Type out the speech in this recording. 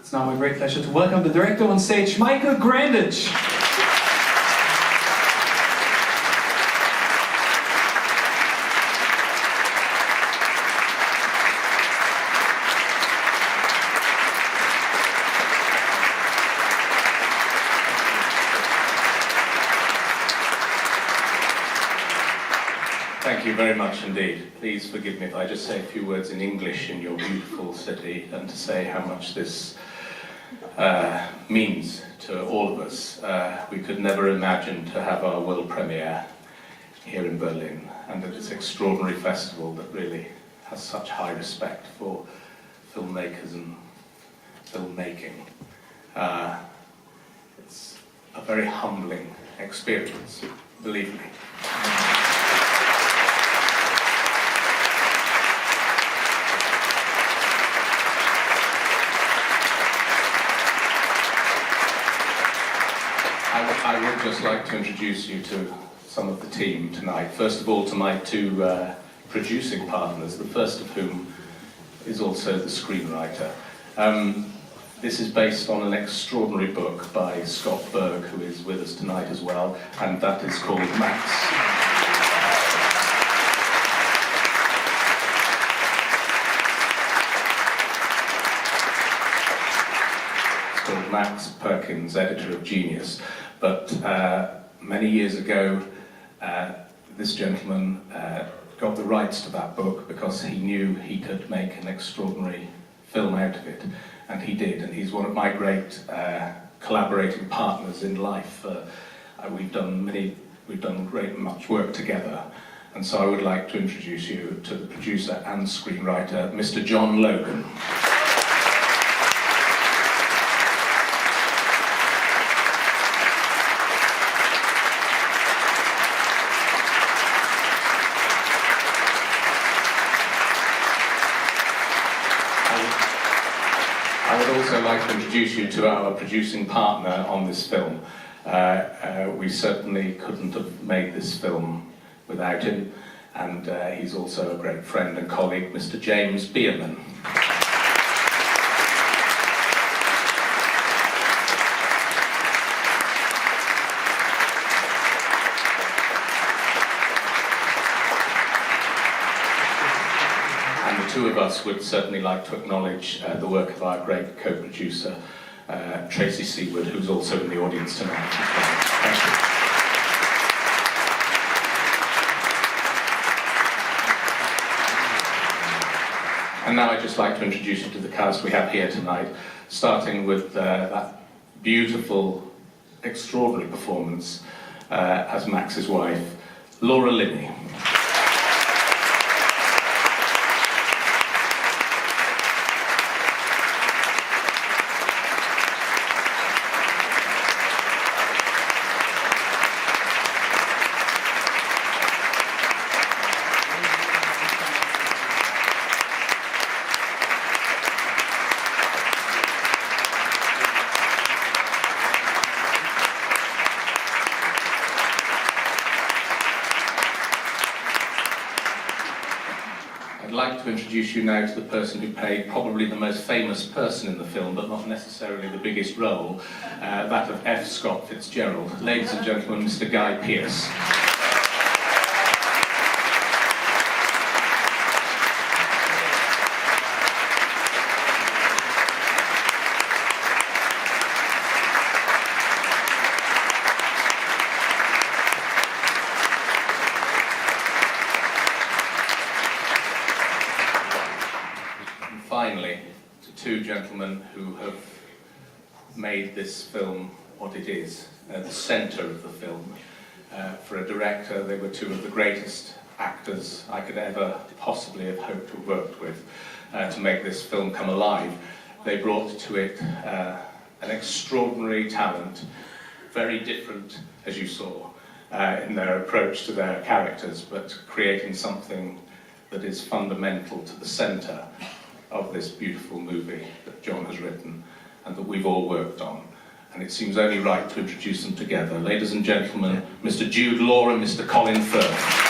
It's now my great pleasure to welcome the director on stage, Michael Grandage. Thank you very much indeed. Please forgive me if I just say a few words in English in your beautiful city and to say how much this means to all of us. We could never imagine to have our world premiere here in Berlin and at this extraordinary festival that really has such high respect for filmmakers and filmmaking. It's a very humbling experience, believe me. I would just like to introduce you to some of the team tonight. First of all, to my two producing partners, the first of whom is also the screenwriter. This is based on an extraordinary book by Scott Berg, who is with us tonight as well, and that is called Max. It's called Max Perkins, editor of Genius. But many years ago, this gentleman got the rights to that book because he knew he could make an extraordinary film out of it, and he did. And he's one of my great collaborating partners in life. We've done much work together, and so I would like to introduce you to the producer and screenwriter, Mr. John Logan. I would also like to introduce you to our producing partner on this film. We certainly couldn't have made this film without him, and he's also a great friend and colleague, Mr. James Bierman. Two of us would certainly like to acknowledge the work of our great co-producer, Tracy Seaward, who's also in the audience tonight. Thank you. And now I'd just like to introduce you to the cast we have here tonight, starting with that beautiful, extraordinary performance as Max's wife, Linney. I'd like to introduce you now to the person who played probably the most famous person in the film, but not necessarily the biggest role, that of F. Scott Fitzgerald. Ladies and gentlemen, Mr. Guy Pearce. Finally, to two gentlemen who have made this film what it is, the centre of the film. For a director, they were two of the greatest actors I could ever possibly have hoped to have worked with to make this film come alive. They brought to it an extraordinary talent, very different, as you saw, in their approach to their characters, but creating something that is fundamental to the centre of this beautiful movie that John has written and that we've all worked on. And it seems only right to introduce them together. Ladies and gentlemen, Mr. Jude Law and Mr. Colin Firth.